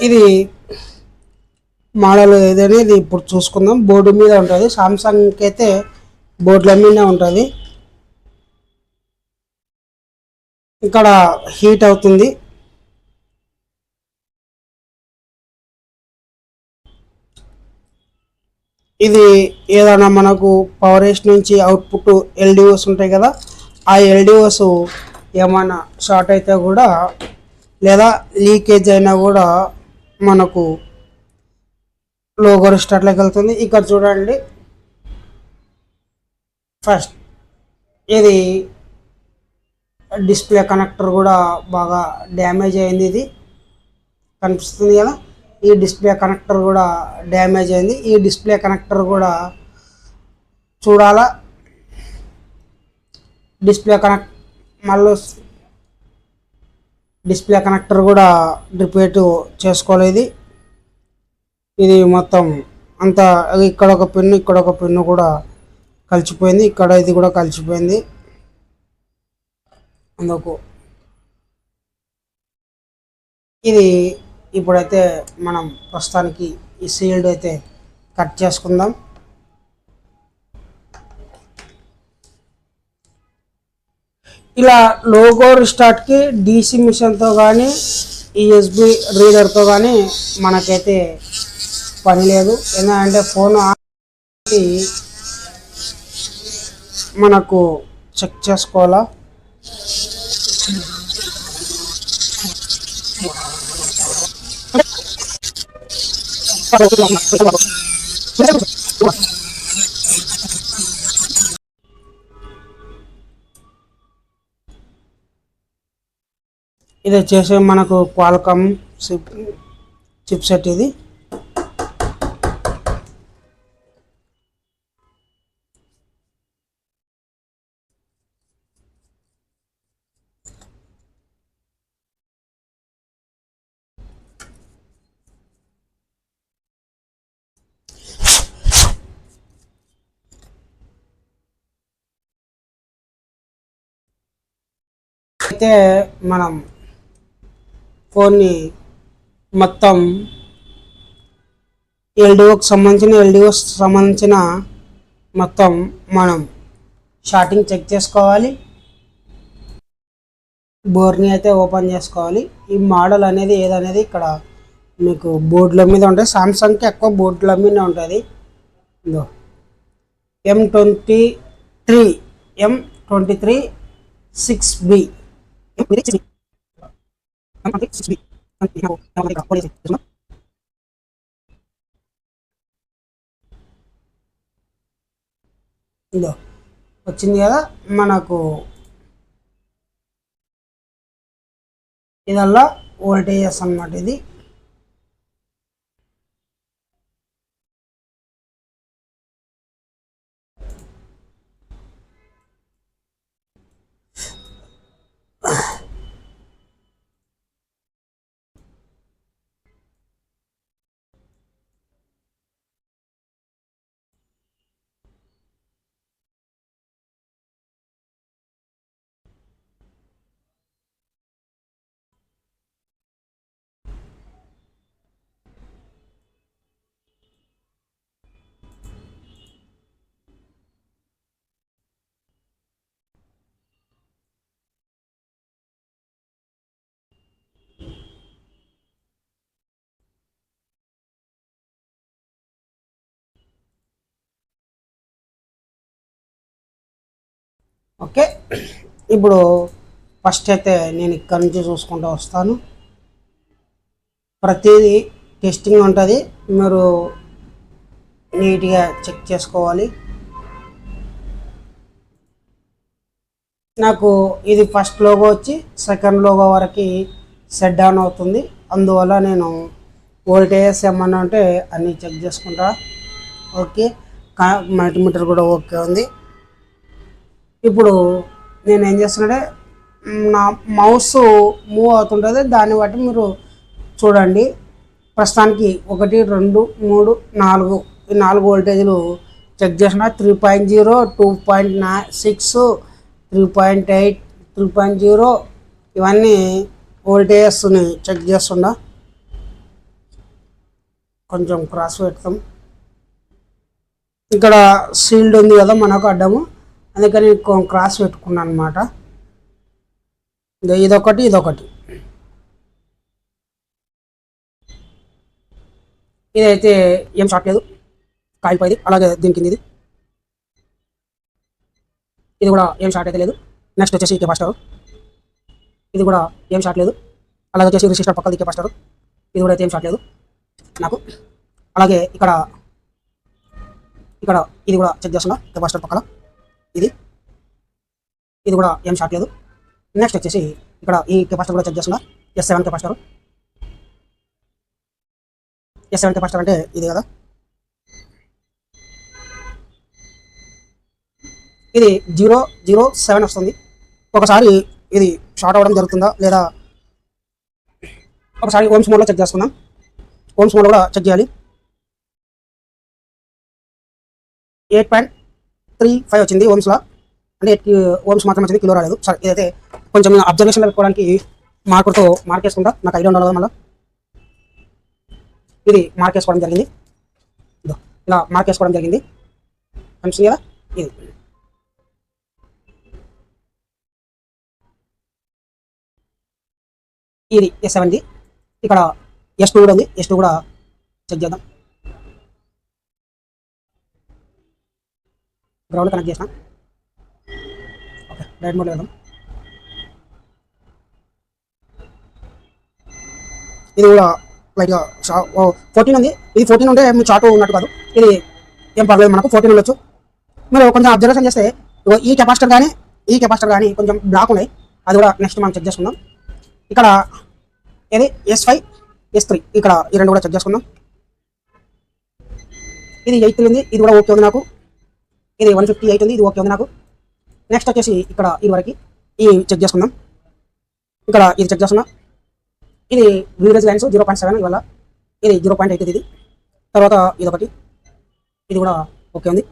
ఇది మోడల్ ఏదైనా ఇది ఇప్పుడు చూసుకుందాం. బోర్డు మీద ఉంటుంది, సామ్సంగ్కి అయితే బోర్డుల మీద ఉంటుంది. ఇక్కడ హీట్ అవుతుంది. ఇది ఏదైనా మనకు పవర్ ఏస్ నుంచి అవుట్పుట్ ఎల్డిఓస్ ఉంటాయి కదా, ఆ ఎల్డిఓస్ ఏమైనా షార్ట్ అయితే కూడా లేదా లీకేజ్ అయినా కూడా మనకు లోగో స్టార్ట్లోకి వెళ్తుంది. ఇక్కడ చూడండి, ఫస్ట్ ఇది డిస్ప్లే కనెక్టర్ కూడా బాగా డ్యామేజ్ అయింది. ఇది కనిపిస్తుంది కదా, ఈ డిస్ప్లే కనెక్టర్ కూడా డ్యామేజ్ అయింది. ఈ డిస్ప్లే కనెక్టర్ కూడా చూడాలా. మళ్ళీ డిస్ప్లే కనెక్టర్ కూడా రిపేర్ చేసుకోలేదు. ఇది మొత్తం అంతా ఇక్కడ ఒక పిన్, ఇక్కడ ఒక పిన్ కూడా కలిసిపోయింది, ఇక్కడ ఇది కూడా కలిసిపోయింది. అందుకు ఇది ఇప్పుడైతే మనం ప్రస్తుతానికి ఈ సీల్డ్ అయితే కట్ చేసుకుందాం. ఇలా లోగో రిస్టార్ట్కి డీసీ మిషన్తో కానీ యూఎస్బి రీడర్తో కానీ మనకైతే పని లేదు. ఎందుకంటే ఫోన్ మనకు చెక్ చేసుకోవాలా. ఇది వచ్చేసి మనకు క్వాల్కామ్ చిప్ సెట్. ఇది అయితే మనం ఫోన్ని మొత్తం ఎల్డిఓకి సంబంధించిన మొత్తం మనం షార్టింగ్ చెక్ చేసుకోవాలి. బోర్ని అయితే ఓపెన్ చేసుకోవాలి. ఈ మోడల్ అనేది ఏదనేది ఇక్కడ మీకు బోర్డుల మీద ఉంటుంది. సామ్సంగ్కి ఎక్కువ బోర్డుల మీద ఉంటుంది. M23 6B ఇదో వచ్చింది కదా మనకు. ఇదల్లా వోల్టేజెస్ అన్నమాట. ఇది ఓకే. ఇప్పుడు ఫస్ట్ అయితే నేను ఇక్కడ నుంచి చూసుకుంటూ వస్తాను. ప్రతిదీ టెస్టింగ్ ఉంటుంది, మీరు నీట్గా చెక్ చేసుకోవాలి. నాకు ఇది ఫస్ట్ లోగో వచ్చి సెకండ్ లోగో వరకు సెట్ డౌన్ అవుతుంది. అందువల్ల నేను వోల్టేజెస్ ఏమన్నా ఉంటే అన్నీ చెక్ చేసుకుంటా. ఓకే, మల్టీమీటర్ కూడా ఓకే ఉంది. ఇప్పుడు నేను ఏం చేస్తున్నాడే, నా మౌస్ మూవ్ అవుతుంటుంది, దాన్ని బట్టి మీరు చూడండి. ప్రస్తుతానికి 1 2 3 4 ఈ 4 వోల్టేజ్లు చెక్ చేసిన. 3.0 2.6 3.8 3.0 ఇవన్నీ వోల్టేజెస్ని చెక్ చేస్తుండ. కొంచెం క్రాస్ పెడతాం. ఇక్కడ సీల్డ్ ఉంది కదా మనకు అడ్డము, అందుకని క్రాస్ పెట్టుకున్నాను అనమాట. ఇదొకటి ఇదొకటి. ఇదైతే ఏం షార్ట్ లేదు, కాలిపోయింది. అలాగే దీని కింద ఇది కూడా ఏం షార్ట్ అయితే లేదు. నెక్స్ట్ వచ్చేసి కెపాసిటర్, ఇది కూడా ఏం షార్ట్ లేదు. అలాగే వచ్చేసి రెసిస్టర్ పక్కది కెపాసిటర్, ఇది కూడా అయితే ఏం షార్ట్ లేదు నాకు. అలాగే ఇక్కడ ఇక్కడ ఇది కూడా చెక్ చేస్తున్నా కెపాసిటర్ పక్కన, ఇది కూడా ఏం షార్ట్ లేదు. నెక్స్ట్ వచ్చేసి ఇక్కడ ఈ కెపాసిటర్ కూడా చెక్ చేస్తున్నా, S7 కెపాసిటర్. S7 కెపాసిటర్ అంటే ఇది కదా, ఇది 007 వస్తుంది. ఒకసారి ఇది షార్ట్ అవ్వడం జరుగుతుందా లేదా ఒకసారి ఓమ్స్ మోడ్లో చెక్ చేసుకుందాం. ఓమ్స్ మోడ్ కూడా చెక్ చేయాలి. 8.35 వచ్చింది ఓమ్స్లో, అంటే 8 ఓమ్స్ మాత్రం వచ్చింది, కిలో రాలేదు. సరే, ఇదైతే కొంచెం నేను అబ్జర్వేషన్లో పెట్టుకోవడానికి మార్కుతో మార్క్ వేసుకుంటా, నాకు ఐడియా ఉండాలి కదా. మళ్ళీ ఇది మార్క్ వేసుకోవడం జరిగింది, ఇలా మార్క్ వేసుకోవడం జరిగింది, కనిపిస్తుంది కదా. ఇది S7ది. ఇక్కడ S2 కూడా ఉంది, S2 కూడా చెక్ చేద్దాం. గ్రౌండ్ కనెక్ట్ చేసిన, ఓకే, డైరెక్ట్ మోడ్లో వెళ్దాం. ఇది కూడా లైట్గా 14 ఉంది. ఇది 14 ఉంటే మీ చాటు ఉన్నట్టు కాదు, ఇది ఏం పర్లేదు, మనకు 14 ఉండొచ్చు. మీరు కొంచెం అబ్జర్వేషన్ చేస్తే ఈ కెపాసిటర్ కానీ కొంచెం బ్లాక్ ఉన్నాయి, అది కూడా నెక్స్ట్ మనం చెక్ చేసుకుందాం. ఇక్కడ ఏది S5 S3, ఇక్కడ ఈ రెండు కూడా చెక్ చేసుకుందాం. ఇది 8 ఉంది, ఇది కూడా ఓకే ఉంది నాకు. ఇది 158 ఉంది, ఇది ఓకే ఉంది నాకు. నెక్స్ట్ వచ్చేసి ఇక్కడ ఇది వరకు ఈ చెక్ చేసుకుందాం. ఇక్కడ ఇది చెక్ చేస్తున్నా, ఇది వీరేజ్ లైన్స్ 0.7, ఇవాళ ఇది 0.8 ఇది. తర్వాత ఇది ఒకటి, ఇది కూడా ఓకే ఉంది,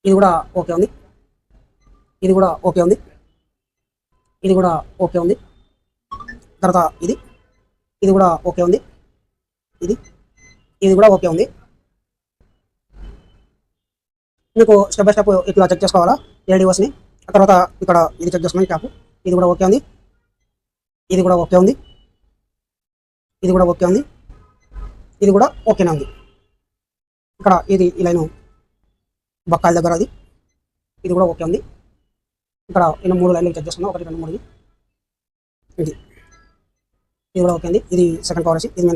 ఇది కూడా ఓకే ఉంది, ఇది కూడా ఓకే ఉంది, ఇది కూడా ఓకే ఉంది. తర్వాత ఇది కూడా ఓకే ఉంది, ఇది కూడా ఓకే ఉంది. మీకు స్టెప్ బై స్టెప్ ఇట్లా చెక్ చేసుకోవాలా LDOస్ని. తర్వాత ఇక్కడ ఇది చెక్ చేసుకున్నాను క్యాప్, ఇది కూడా ఓకే ఉంది, ఇది కూడా ఓకే ఉంది, ఇది కూడా ఓకే ఉంది, ఇది కూడా ఓకేనే ఉంది. ఇక్కడ ఇది ఈ లైను బక్కాల దగ్గర అది, ఇది కూడా ఓకే ఉంది. ఇక్కడ నేను 3 లైన్లు చెక్ చేసుకున్నాను, 1 2 3. ఇది కూడా ఓకే ఉంది. ఇది సెకండ్ పవర్ ఏసీ, ఇది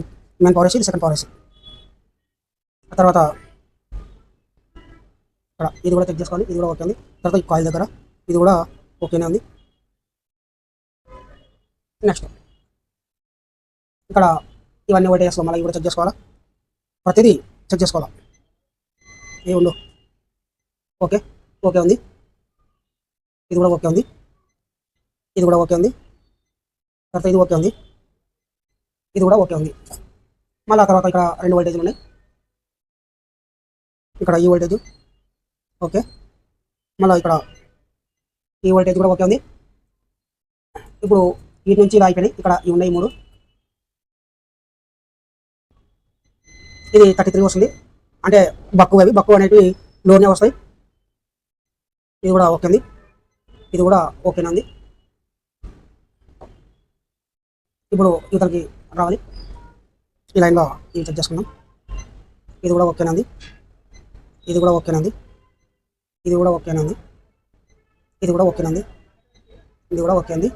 మెయిన్ పవర్ ఏసీ, ఇది సెకండ్ పవర్ ఏసీ. ఆ తర్వాత ఇక్కడ ఇది కూడా చెక్ చేసుకోవాలి, ఇది కూడా ఓకే ఉంది. తర్వాత ఈ కాయిల్ దగ్గర ఇది కూడా ఓకేనే ఉంది. నెక్స్ట్ ఇక్కడ ఇవన్నీ ఒకటి వేసుకోవాలి, మళ్ళీ ఇవి కూడా చెక్ చేసుకోవాలా, ప్రతిదీ చెక్ చేసుకోవాలా. ఏ ఉండు ఓకే ఉంది, ఇది కూడా ఓకే ఉంది, ఇది కూడా ఓకే ఉంది. తర్వాత ఇది ఓకే ఉంది, ఇది కూడా ఓకే ఉంది. మళ్ళీ తర్వాత ఇక్కడ 2 వోల్టేజ్లు ఉన్నాయి, ఇక్కడ ఈ వోల్టేజ్ ఓకే, మళ్ళీ ఇక్కడ ఈ వోల్టేజ్ కూడా ఓకే ఉంది. ఇప్పుడు వీటి నుంచి ఇలా అయిపోయినాయి, ఇక్కడ ఇవి ఉన్నాయి 3. ఇది 33 వస్తుంది, అంటే బక్కు అనేవి లోనే వస్తాయి. ఇది కూడా ఓకే ఉంది, ఇది కూడా ఓకేనే ఉంది. ఇప్పుడు ఇవతలకి రావాలి, ఈ లైన్లో ఇవి చెక్ చేసుకుందాం. ఇది కూడా ఓకేనే ఉంది, ఇది కూడా ఓకేనే ఉంది, ఇది కూడా ఓకేనే ఉంది, ఇది కూడా ఓకేనే ఉంది, ఇది కూడా ఓకే ఉంది,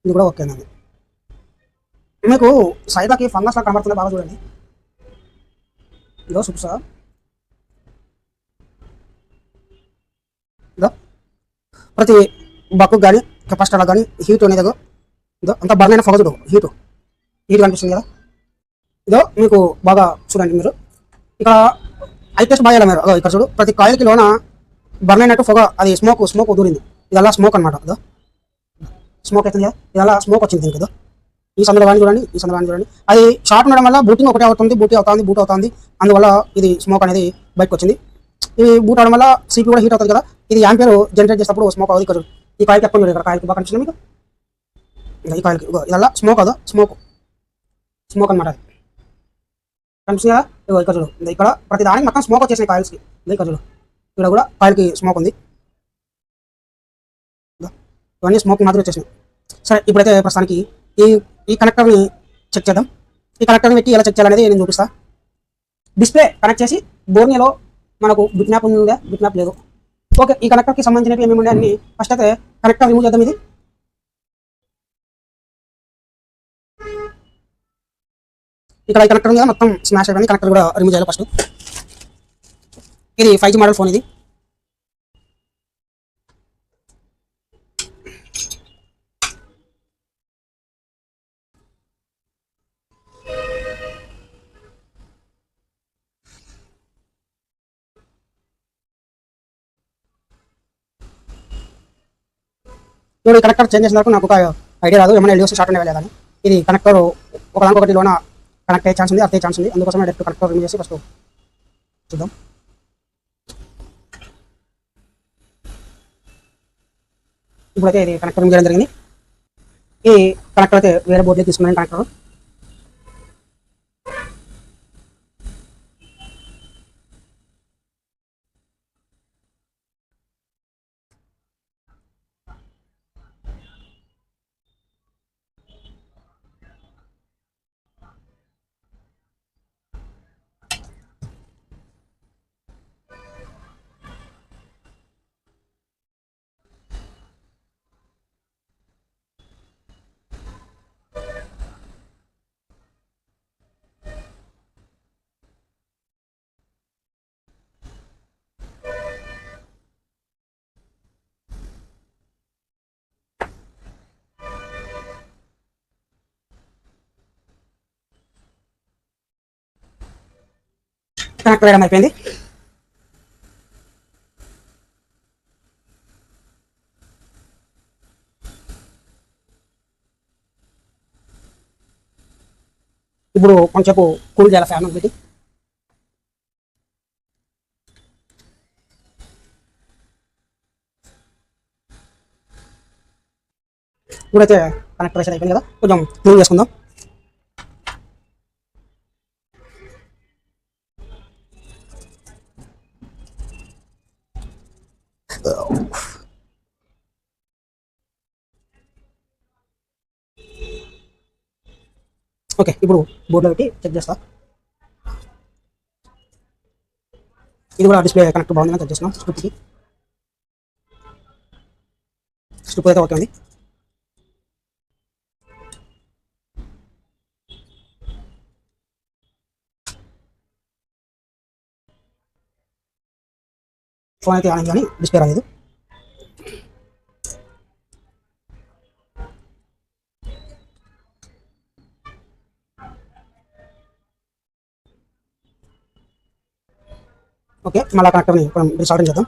ఇది కూడా ఓకేనే ఉంది. మీకు సైడ్కి ఫంగస్ లా కనబడుతుందో బాగా చూడండి. ఇదో సూప్సా, ఇదో ప్రతి బక్కు కానీ కెపాసిటర్లో కానీ హీట్ అనేది ఇదో అంత బర్న్ అయిన ఫోకస్ హీట్ కనిపిస్తుంది కదా. ఇదో మీకు బాగా చూడండి, మీరు ఇక్కడ ఐటెస్ట్ బాగా మీరు అదో ఇక్కడ చూడు, ప్రతి కాయిల్కి లోన బర్న్ అయినట్టు పొగ, అది స్మోక్ దూరింది. ఇదల్లా స్మోక్ అనమాట, అదో స్మోక్ అవుతుంది కదా, ఇదల్లా స్మోక్ వచ్చింది దీనికి. ఇదో ఈ సందర్భాన్ని చూడండి, అది షార్ట్ ఉండడం వల్ల బూటింగ్ ఒకటే అవుతుంది, బూట్ అవుతుంది, అందువల్ల ఇది స్మోక్ అనేది బయటకు వచ్చింది. ఇది బూట్ అవడం వల్ల CPU కూడా హీట్ అవుతుంది కదా, ఇది యాంపియర్ జనరేట్ చేసినప్పుడు స్మోక్ అవుతుంది. ఇక్కడ ఈ కాయిల్కి ఎప్పుడు ఇక్కడ కాయిల్కి బాగా కనిపిస్తుంది మీకు, ఈ కాయిల్కి ఇదల్లా స్మోక్ అనమాట. కనిపిస్తుంది కదా, ఇగో ఇక్కడ చూడు, ఇక్కడ ప్రతి దానికి మొత్తం స్మోక్ వచ్చేసినాయి కాయిల్స్కి. ఇక్కడ చూడు, ఇక్కడ కూడా కాయిల్కి స్మోక్ ఉంది. ఇవన్నీ స్మోక్ మాత్రం వచ్చేసినాయి. సరే, ఇప్పుడైతే ప్రస్తుతానికి ఈ ఈ కనెక్టర్ని చెక్ చేద్దాం. ఈ కనెక్టర్ని పెట్టి ఎలా చెక్ చేయాలనేది నేను చూపిస్తాను. డిస్ప్లే కనెక్ట్ చేసి బోర్నియాలో మనకు బిట్ మ్యాప్ ఉందా, బిట్ మ్యాప్ లేదు. ఓకే, ఈ కనెక్టర్కి సంబంధించినవి ఏమేమి ఉన్నాయి అన్ని ఫస్ట్ అయితే కనెక్టర్ రిమూవ్ చేద్దాం. ఇక్కడ ఈ కనెక్టర్ ఉంది కదా, మొత్తం స్మాష్ అయిపోయింది. కనెక్టర్ కూడా రిమూవ్ చేయాలి ఫస్ట్. ఇది 5G మోడల్ ఫోన్. ఇది ఇప్పుడు ఈ కనెక్టర్ చేంజ్ చేసిన నాకు ఒక ఐడియా రాదు, ఏమైనా ఎల్డిఓసి షార్ట్ ఉండేవి లేదని. ఇది కనెక్టర్ ఒకదానికొకటి లోన కనెక్ట్ అయ్యే ఛాన్స్ ఉంది, అర్థే ఛాన్స్ ఉంది. అందుకోసం డైరెక్ట్ కనెక్టర్ రిమూవ్ చేసి ఫస్ట్ చూద్దాం. ఇప్పుడైతే ఇది కనెక్టర్ రిమూవ్ చేయడం జరిగింది. ఈ కనెక్టర్ అయితే వేరే బోర్డులో తీసుకున్నాను. కనెక్టర్ కనెక్టర్ వేయడం అయిపోయింది. ఇప్పుడు కొంచెంసేపు కూల్ చేయాలి ఫ్యాన్ పెట్టి. ఇప్పుడైతే కనెక్టర్ వేసేది అయిపోయింది కదా, కొంచెం క్లీన్ చేసుకుందాం. ఓకే, ఇప్పుడు బోర్డులో పెట్టి చెక్ చేస్తా. ఇది కూడా డిస్ప్లే కనెక్ట్ బాగుందని చెక్ చేస్తున్నాం. స్ట్రిప్ అయితే ఓకే ఉంది. ఫోన్ అయితే ఆన్ కానీ డిస్ప్లే రాలేదు. ఓకే, మళ్ళీ కనెక్టర్ని రీస్టార్ట్ చేద్దాం.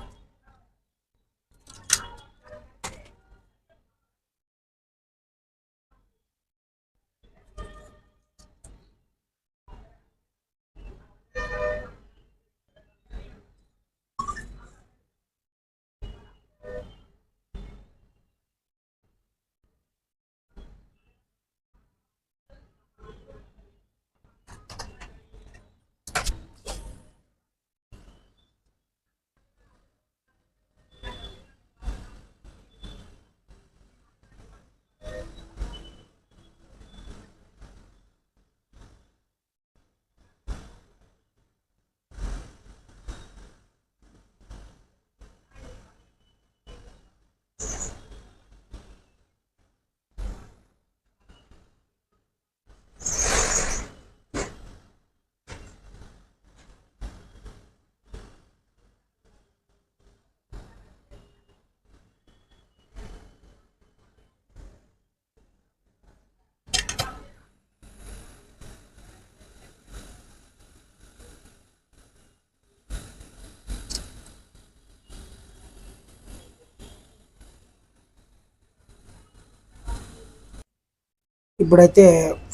ఇప్పుడైతే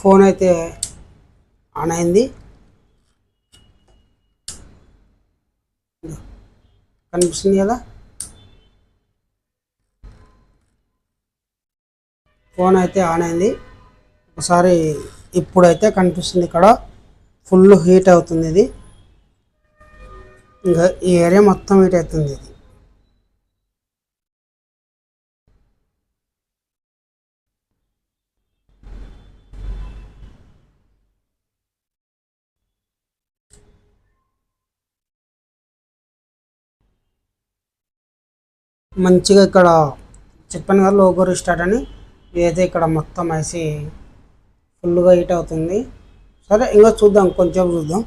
ఫోన్ అయితే ఆన్ అయింది. కనిపిస్తుంది కదా, ఫోన్ అయితే ఆన్ అయింది. ఒకసారి ఇప్పుడైతే కనిపిస్తుంది ఇక్కడ ఫుల్ హీట్ అవుతుంది ఇది. ఇంకా ఈ ఏరియా మొత్తం హీట్ అవుతుంది ఇది. మంచిగా ఇక్కడ చెప్పాను కదా లోగో రీస్టార్ట్ అని, ఇదైతే ఇక్కడ మొత్తం వేసి ఫుల్గా హీట్ అవుతుంది. సరే ఇంకా చూద్దాం, కొంచెం చూద్దాం.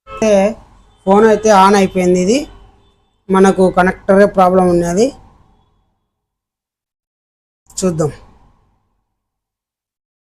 అయితే ఫోన్ అయితే ఆన్ అయిపోయింది. ఇది మనకు కనెక్టరే ప్రాబ్లం ఉన్నది, చూద్దాం.